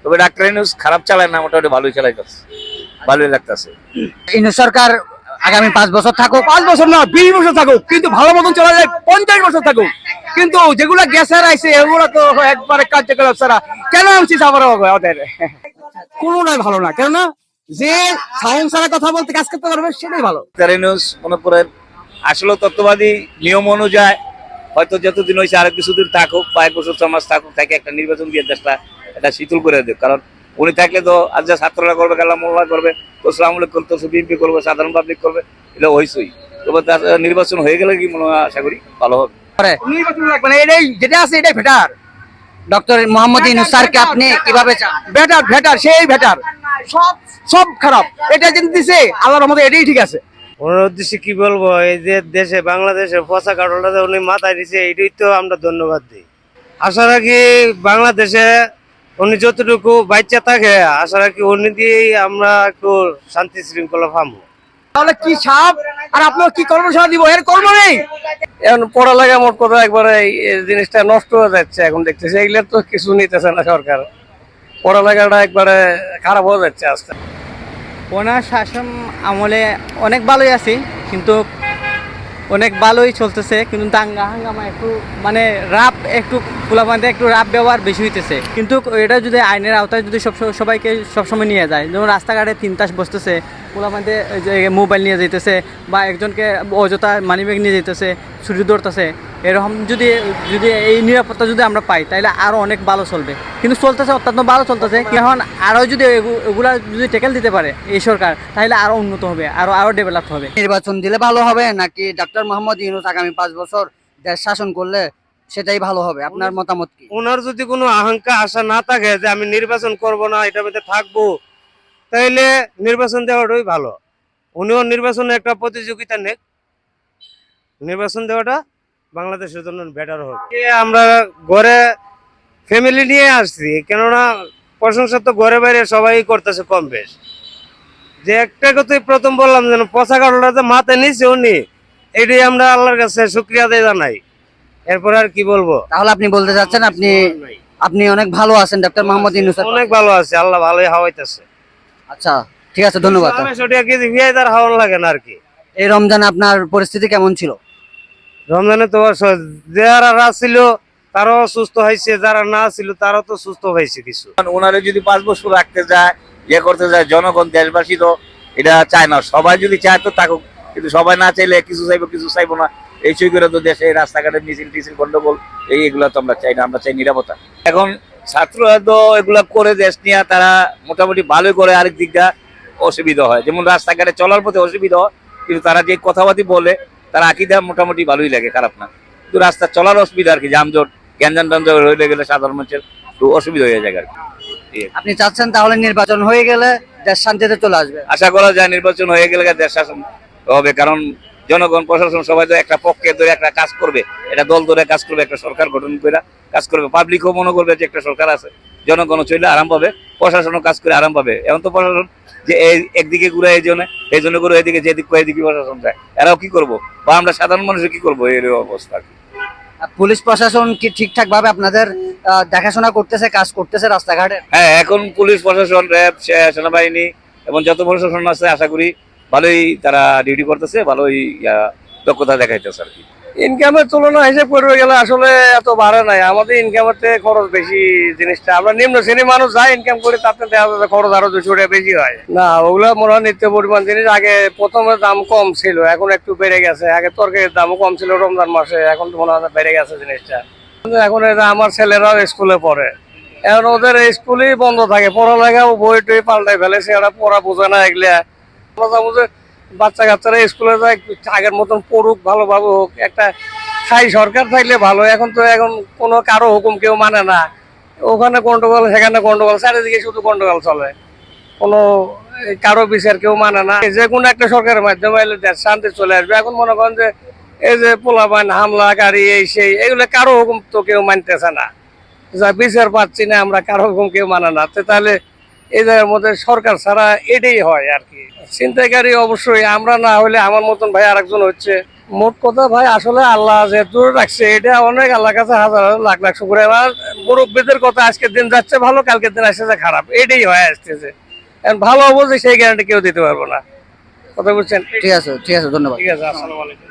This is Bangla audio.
তবে ডাক্তার ইউনূস খারাপ চালায় না, মোটামুটি ভালোই চালাইতেছে, ভালোই লাগতেছে। ইউনূস সরকার আগামী 5 বছর থাকুক, 5 বছর না 20 বছর থাকুক, কিন্তু ভালো মতন চলা যায় 50 বছর থাকুক। কিন্তু যেগুলা গ্যাসের আইছে এগুলো তো একবারে কার্যকলাপ ছাড়া কেন আনছিস আবার ওদের কোনোটাই ভালো না। কেননা যে সায়েন্স ছাড়া কথা বলতে কাজ করতে পারবে সেটাই ভালো। ডাক্তার ইউনূস মনে করেন আসলে তত্ত্ববাদী নিয়ম অনুযায়ী হয়তো যতদিন হয়েছে আরো কিছুদিন থাকুক, 5 বছর 6 মাস থাকুক, থাকে একটা নির্বাচন দিয়ে দেশটা এটা শীতল করে দেব। কারণ উনি থাকলে তো আজ যা ছাত্ররা করবে, খেলা মোল্লা করবে, তো আওয়ামী লীগ করবে, তো বিএনপি করবে, সাধারণ পাবলিক করবে, এটা হয়েছই। তবে তার নির্বাচন হয়ে গেলে কি মনে হয় আশা করি ভালো হবে। নির্বাচন লাগবে না, এটাই যেটা আছে এটাই বেটার। ডক্টর মোহাম্মদ ইউনূস স্যারকে আপনি কিভাবে চান? বেটার সেই বেটার, সব সব খারাপ। এটা যেটা দিছে আল্লাহর রহমতে এটাই ঠিক আছে। ওনার উদ্দেশ্যে কি বলবো, এই যে দেশে বাংলাদেশে পচা কাটলটা উনি মাথায় দিছে, এটাই তো আমরা ধন্যবাদ দিই। আশা রাখি বাংলাদেশে উনি যতটুকু বাচ্চা থাকে, আশা রাখি উনি দিয়েই আমরা একটু শান্তি শৃঙ্খলা পাবো। তাহলে কি সাপ আর আপনার কি কর্মশালা দিব, এর কর্ম নেই। এখন পড়ালেখা মোট কথা একবারে এই জিনিসটা নষ্ট হয়ে যাচ্ছে, এখন দেখতেছি এগুলো তো কিছু নিতেছে না সরকার, পড়ালেখাটা একবারে খারাপ হয়ে যাচ্ছে আস্তে। ওনার শাসন আমলে অনেক ভালোই আছি, কিন্তু অনেক ভালোই চলতেছে, কিন্তু দাঙ্গা হাঙ্গামা একটু মানে রাপ একটু পোলাপানতে একটু রাপ ব্যবহার বেশি হইতেছে। কিন্তু এটা যদি আইনের আওতায় যদি সবাইকে সবসময় নিয়ে যায়, যেমন রাস্তাঘাটে 3 তাস বসতেছে, পোলাপানতে মোবাইল নিয়ে যেতেছে বা একজনকে অযথা মানিব্যাগ নিয়ে যেতেছে, ছুটি ধরতেছে, এরকম যদি এই নিরাপত্তা যদি আমরা পাই তাহলে আরও অনেক ভালো চলবে। কিন্তু চলতেছে, অত্যন্ত ভালো চলতেছে। এখন আরও যদি এগুলা যদি ট্যাকেল দিতে পারে এই সরকার, তাহলে আরও উন্নত হবে, আরও ডেভেলপ হবে। নির্বাচন দিলে ভালো হবে নাকি ডক্টর মোহাম্মদ ইউনূস আগামী 5 বছর দেশ শাসন করলে সেটাই ভালো হবে? আপনার মতামত কি? ওনার যদি কোনো আকাঙ্ক্ষা আশা না থাকে যে আমি নির্বাচন করব না, এটার মধ্যে থাকবো, তাইলে নির্বাচন দেওয়াটাই ভালো। উনিও নির্বাচনে একটা প্রতিযোগিতা নেক, নির্বাচন দেওয়াটা বাংলাদেশের জন্য বেটার হবে। আমরা ঘরে ফ্যামিলি নিয়ে আসছি, কেননা প্রশংসা তো ঘরে বাইরে সবাই করতেছে কম বেশ। যে একটা কথাই প্রথম বললাম যেন পচা কাটলটা মাথায় নিচ্ছে উনি, এটাই আমরা আল্লাহর কাছে শুকরিয়া দিয়ে জানাই। এরপর আর কি বলবো। তাহলে আপনি বলতে চাচ্ছেন আপনি অনেক ভালো আছেন ডক্টর মোহাম্মদ ইউনূস? অনেক ভালো আছে, আল্লাহ ভালোই হাওয়াইতেছে। আচ্ছা, ঠিক আছে, ধন্যবাদ। ভিআইদার হাওয়ান লাগে না আর কি। এই রমজানে আপনার পরিস্থিতি কেমন ছিল? রমজানে তো যারা ছিল তারাও সুস্থ হয়েছে, যারা না ছিল তারাও তো সুস্থ হয়েছে কিছু। ওনারে যদি 5 বছর রাখতে যায়, ইয়ে করতে যায়, জনগণ দেশবাসী তো এটা চায় না। সবাই যদি চায় তো থাকুক, কিন্তু সবাই না চাইলে কিছু চাইবো কিছু চাইবো না, এই সই করে তো দেশে রাস্তাঘাটে মিছিল টিছিল গন্ডগোল এইগুলো তো আমরা চাই না। আমরা চাই নিরাপত্তা। এখন ছাত্ররা তো এগুলা করে দেশ নিয়ে তারা মোটামুটি ভালোই করে, আরেক দিকটা অসুবিধা হয়, যেমন রাস্তাঘাটে চলার পথে অসুবিধা হয়, কিন্তু তারা যে কথাবার্তি বলে তারা আকিদা মোটামুটি ভালোই লাগে, খারাপ না। কিন্তু রাস্তা চলার অসুবিধা আর কি, যানজট গ্যাঞ্জাম টাঞ্জাম হয়ে গেলে সাধারণ মানুষের একটু অসুবিধা হয়ে যায় আর কি। আপনি চাচ্ছেন তাহলে নির্বাচন হয়ে গেলে দেশ শান্তিতে চলে আসবে? আশা করা যায় নির্বাচন হয়ে গেলে দেশ শাসন হবে, কারণ জনগণ প্রশাসন সবাই তো একটা পক্ষে ধরে একটা কাজ করবে, এটা দল ধরে কাজ করবে, একটা সরকার গঠন করে কাজ করবে, পাবলিকও মনে করবে যে একটা সরকার আছে, জনগণও চলে আরাম পাবে, প্রশাসনও কাজ করে আরাম পাবে। এখন তো প্রশাসন যে একদিকে ঘুরে এই জন্য করে এদিকে যেদিক এদিকে প্রশাসন যায়, এরাও কি করবো, বা আমরা সাধারণ মানুষের কি করবো এর অবস্থা। পুলিশ প্রশাসন কি ঠিকঠাক ভাবে আপনাদের দেখাশোনা করতেছে, কাজ করতেছে রাস্তাঘাটে? হ্যাঁ, এখন পুলিশ প্রশাসন, র্যাব, সেনাবাহিনী এবং যত প্রশাসন আছে আশা করি ভালোই তারা ডিউটি করতেছে, ভালোই দক্ষতা দেখাইতেছে আর কি। ইনকামের তুলনা হিসেব করবে গেলে আসলে এত বাড়ে নাই, আমাদের ইনকামের থেকে খরচ বেশি। জিনিসটা আমরা নিম্ন শ্রেণীর মানুষ যা ইনকাম করি তাতে দেখা যাচ্ছে খরচ আরো 200 টাকা বেশি হয়। না, ওগুলো মনে হয় নিত্য পরিমাণ জিনিস। আগে প্রথমে দাম কম ছিল, এখন একটু বেড়ে গেছে। আগে তরকারির দামও কম ছিল রমজান মাসে, এখন তো মনে হয় বেড়ে গেছে জিনিসটা। এখন আমার ছেলেরাও স্কুলে পড়ে, এখন ওদের স্কুলই বন্ধ থাকে, পড়ালেখা বই টই পাল্টাই ফেলেছে, ওরা পড়া বোঝে না এগুলা। বাচ্চা কাচ্চারা স্কুলে যায়, আগের মতন পড়ুক, ভালোভাবে হোক, একটা খাই সরকার থাকলে ভালো। এখন তো কোনো কারো হুকুম কেউ মানে না, ওখানে গন্ডগোল সেখানে গন্ডগোল, চারিদিকে শুধু গন্ডগোল চলে, কোনো কারো বিচার কেউ মানে না। যে কোনো একটা সরকারের মাধ্যমে এলে দেশ শান্তি চলে আসবে। এখন মনে করেন যে এই যে পোলাপান হামলা গাড়ি এই সেই, এগুলো কারো হুকুম তো কেউ মানতেছে না, যা বিচার পাচ্ছি না আমরা, কারো হুকুম কেউ মানে না। তাহলে এই জায়গার মধ্যে সরকার ছাড়া এটাই হয় আর কি। ছিনতাইকারী অবশ্যই, আমরা না হলে আমার মতন ভাই আরেকজন হচ্ছে। মোট কথা ভাই আসলে আল্লাহ যেহেতু রাখছে, এটা অনেক আল্লাহর কাছে হাজার হাজার লাখ লাখ শুকর। মুরব্বীদের কথা, আজকের দিন যাচ্ছে ভালো, কালকের দিন আসছে খারাপ, এটাই হয়ে আসতেছে। এখন ভালো হবো যে সেই গ্যারান্টি কেউ দিতে পারবো না, কথা বুঝছেন? ঠিক আছে, ঠিক আছে, ধন্যবাদ। ঠিক আছে, আসসালামু আলাইকুম।